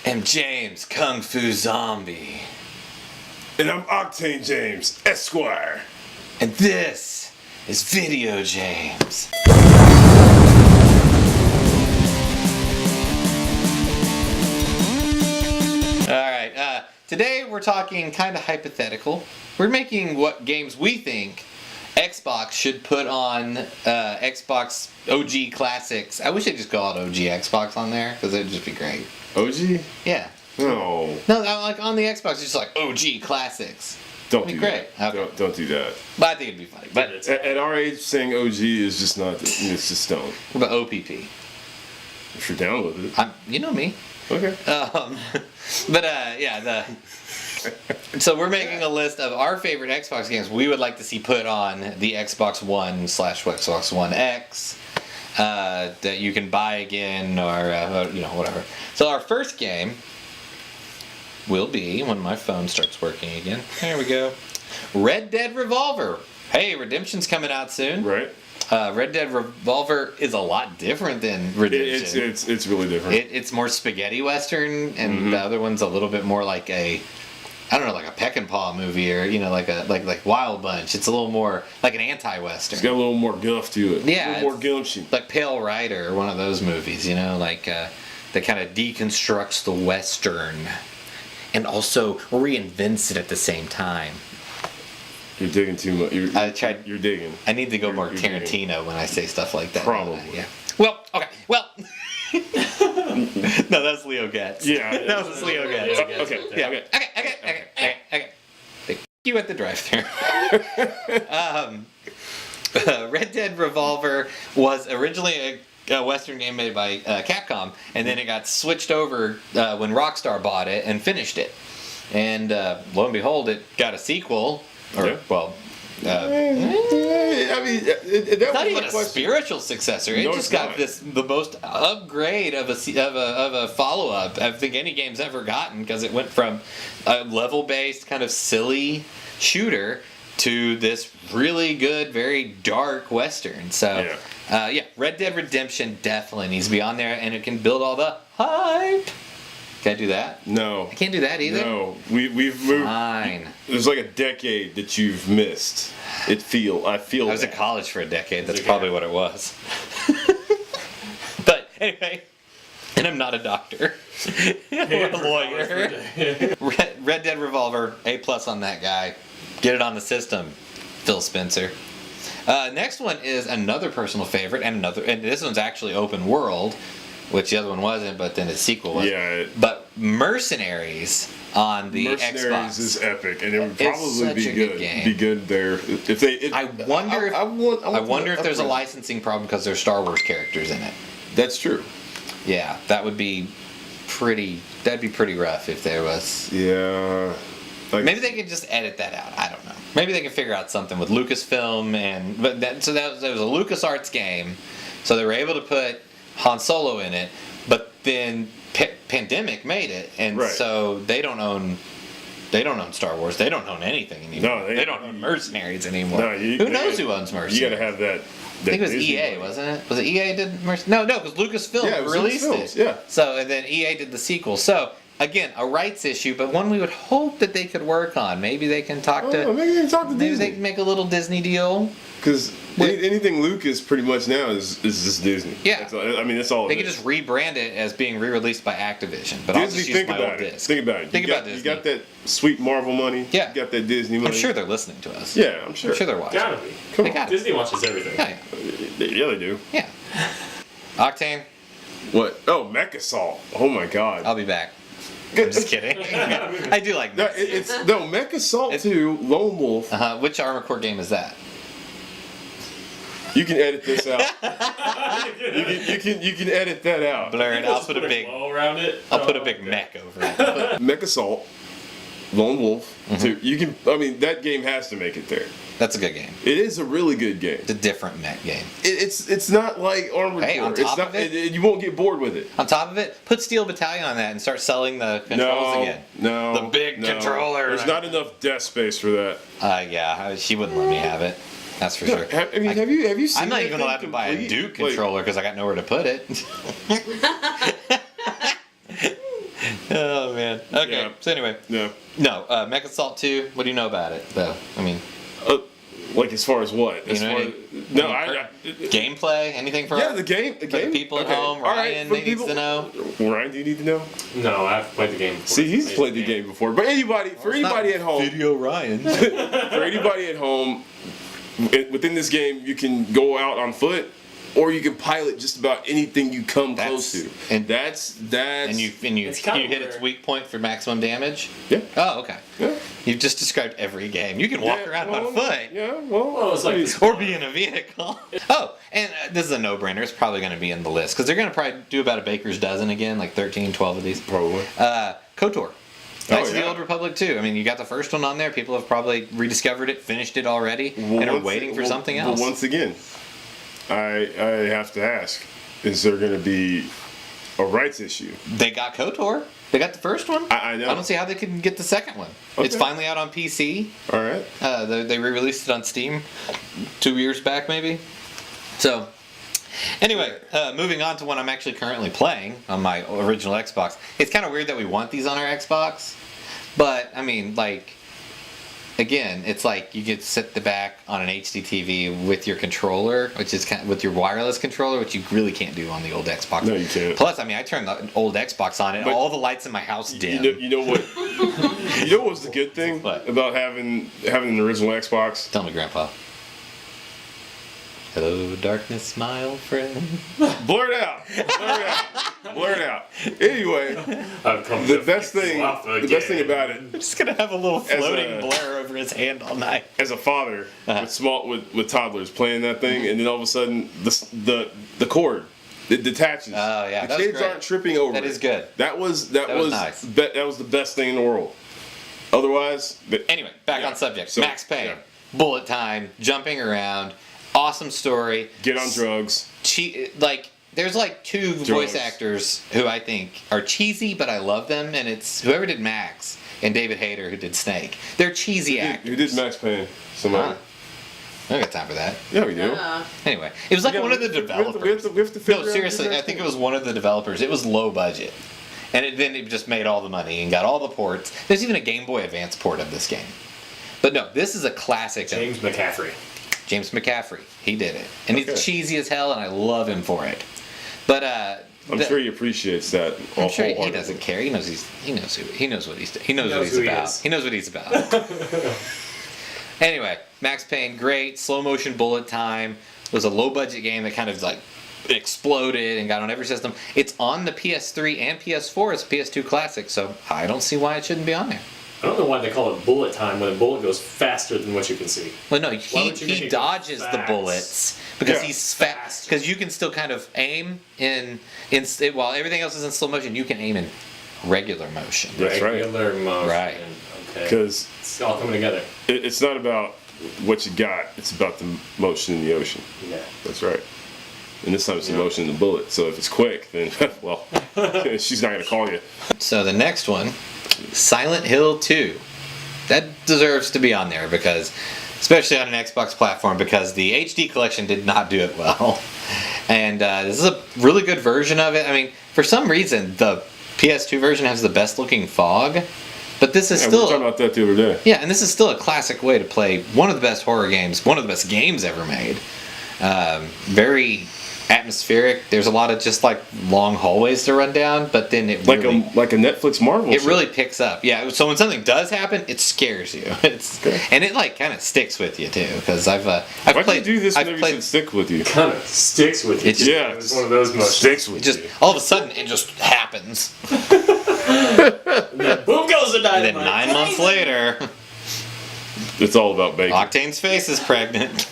I'm James Kung Fu Zombie. And I'm Octane James, Esquire. And this is Video James. Alright, today we're talking kind of hypothetical. We're making what games we think Xbox should put on Xbox OG Classics. I wish they'd just call it OG Xbox on there, because it'd just be great. OG? Yeah. No. No, like on the Xbox, it's just like OG Classics. Don't It'd do be great. that. Okay. Don't do that. But I think it'd be funny. But At our age, saying OG is just not. It's just don't. what about OPP? If you're down with it. You know me. Okay. So we're making a list of our favorite Xbox games we would like to see put on the Xbox One/Xbox One X that you can buy again or whatever. So our first game will be when my phone starts working again. There we go. Red Dead Revolver. Hey, Redemption's coming out soon. Right. Red Dead Revolver is a lot different than Redemption. It's really different. It's more spaghetti western, and the other one's a little bit more like a Peck and Paw movie, or like Wild Bunch. It's a little more like an anti-western. It's got a little more guff to it. Yeah, a little more gumption. Like Pale Rider, one of those movies, that kind of deconstructs the western and also reinvents it at the same time. You're digging too much. You're digging. I need to go more Tarantino when I say stuff like that. Probably. Yeah. Well, okay. Well. No, that's Leo Getz. Yeah. That was Leo Getz. Okay. Yeah. Okay. Thank you at the drive-thru. Red Dead Revolver was originally a Western game made by Capcom, and then it got switched over when Rockstar bought it and finished it. And lo and behold, it got a sequel. It's not even a spiritual successor. It just got the most upgrade of a follow-up I think any game's ever gotten, because it went from a level-based kind of silly shooter to this really good, very dark western. So Red Dead Redemption definitely needs to be on there, and it can build all the hype. Can I do that? No. I can't do that either? No. We've moved. Fine. There's like a decade that you've missed. I feel I was in college for a decade. That's probably what it was. But anyway, and I'm not a doctor. Or a lawyer. Red Dead Revolver, A+ on that guy. Get it on the system, Phil Spencer. Next one is another personal favorite, and this one's actually open world, which the other one wasn't, but then the sequel was. Yeah. But Mercenaries on the Xbox. Mercenaries is epic, and it would probably be good. Game. Be good there if they. I wonder if there's a licensing problem because there's Star Wars characters in it. That's true. Yeah, that'd be pretty rough if there was. Yeah. Maybe they could just edit that out. I don't know. Maybe they could figure out something with Lucasfilm that was a LucasArts game, so they were able to put Han Solo in it, but then Pandemic made it, and so they don't own Star Wars. They don't own anything anymore. No, they don't own Mercenaries anymore. No, who knows who owns Mercenaries? You gotta have that. I think it was Disney EA, wasn't it? Was it EA did Mercenaries? No, because Lucasfilm released it. Yeah. So and then EA did the sequel. So again, a rights issue, but one we would hope that they could work on. Maybe they can talk to. Maybe they can talk to Disney. Maybe they can make a little Disney deal. Because anything Lucas pretty much now is just Disney. Yeah. That's all. They could just rebrand it as being re-released by Activision. But Disney, I'll just use my old disc. Think about it. Think about Disney. You got that sweet Marvel money. Yeah. You got that Disney money. I'm sure they're listening to us. Yeah, I'm sure. I'm sure they're watching. Gotta be. Come on. Disney watches everything. Yeah, they do. Yeah. Octane. What? Oh, Mech Assault. Oh my God. I'll be back. I'm just kidding. I do like that. Mech Assault 2, Lone Wolf. Which Armored Core game is that? You can edit this out. you can edit that out. Blur it. I'll put a big glow around it. I'll put a big mech over it. Mech Assault, Lone Wolf. 2. You can. That game has to make it there. That's a good game. It is a really good game. It's a different mech game. It's not like Armored Core. On top of it, you won't get bored with it. On top of it, put Steel Battalion on that and start selling the controls again. No. The big controller. There's not enough desk space for that. Yeah, she wouldn't let me have it. That's for sure. Have you seen? I'm not even allowed to buy a Duke controller because I got nowhere to put it. Oh man. Okay. Yeah. So anyway. Yeah. No, Mech Assault 2. What do you know about it, though? I mean, like as far as what? As far as, no, gameplay. Anything for the game. For the people at home. Ryan needs to know. Ryan, do you need to know? No, I've played the game before. See, he's played the game before. But for anybody at home, Video Ryan. for anybody at home, within this game, you can go out on foot, or you can pilot just about anything you come close to. And that's and you hit its weak point for maximum damage. Yeah. Oh, okay. Yeah. You've just described every game. You can walk around on foot. Yeah. Well, it's like Or be in a vehicle. Oh, and this is a no-brainer. It's probably going to be in the list because they're going to probably do about a baker's dozen again, like 13, 12 of these. Probably. KOTOR. Knights of the Old Republic 2. I mean, you got the first one on there. People have probably rediscovered it, finished it already, and are waiting for something else. But once again, I have to ask: is there going to be a rights issue? They got KOTOR. They got the first one. I know. I don't see how they could get the second one. Okay. It's finally out on PC. All right. They re-released it on Steam 2 years back, maybe. So, anyway, moving on to one I'm actually currently playing on my original Xbox. It's kind of weird that we want these on our Xbox, but I mean, like, again, it's like you get to sit the back on an HD TV with your controller, which is kind of, with your wireless controller, which you really can't do on the old Xbox. No, you can't. Plus, I mean, I turned the old Xbox on, and all the lights in my house dim. You know what? You know what was the good thing What? about having an original Xbox? Tell me, Grandpa. Hello, darkness, my old friend. Blur it out. Blur it out. Blur it out. Anyway, the best thing about it, I'm just gonna have a little floating blur over his hand all night. as a father with toddlers playing that thing, and then all of a sudden the cord it detaches. Oh yeah, the that's kids great. aren't tripping over. That is good. That was nice. That was the best thing in the world. Otherwise, Anyway, back on subject. So, Max Payne, yeah. bullet time, jumping around, awesome story. Get on drugs. There's like two voice actors who I think are cheesy, but I love them, and it's whoever did Max and David Hayter who did Snake. They're cheesy actors. Who did Max Payne? Somebody. I don't got time for that. Yeah, we do. Anyway, it was like one of the developers. We have to figure No, seriously, I think it was one of the developers. It was low budget. And then it just made all the money and got all the ports. There's even a Game Boy Advance port of this game. But no, this is a classic. James McCaffrey. James McCaffrey. He did it. And he's cheesy as hell, and I love him for it. But I'm sure he appreciates that. I'm sure he doesn't care. He knows what he's about. He knows what he's about. Anyway, Max Payne, great. Slow motion bullet time. It was a low budget game that kind of like exploded and got on every system. It's on the PS3 and PS4 as a PS2 classic, so I don't see why it shouldn't be on there. I don't know why they call it bullet time when a bullet goes faster than what you can see. Well, no, he dodges the bullets because he's fast. Because you can still kind of aim while everything else is in slow motion, you can aim in regular motion. That's right. Regular motion. Right. Okay. Because it's all coming together. It's not about what you got; it's about the motion in the ocean. Yeah. That's right. And this time it's the motion in the bullet. So if it's quick, then well, she's not gonna call you. So the next one, Silent Hill 2. That deserves to be on there because, especially on an Xbox platform, because the HD collection did not do it well. And this is a really good version of it. I mean, for some reason, the PS2 version has the best looking fog. But this is still... we were talking about that the other day. Yeah, and this is still a classic way to play one of the best horror games, one of the best games ever made. Very atmospheric. There's a lot of just like long hallways to run down, but then it like a Netflix Marvel. It really picks up. Yeah. So when something does happen, it scares you. And it like kind of sticks with you too. Because I've Why played. Do you do this whenever you said stick with you? Kind of sticks with you. It's one of those motions. Sticks with you. All of a sudden, it just happens. Boom goes the dynamite. And then 9 months later, it's all about bacon. Octane's face is pregnant.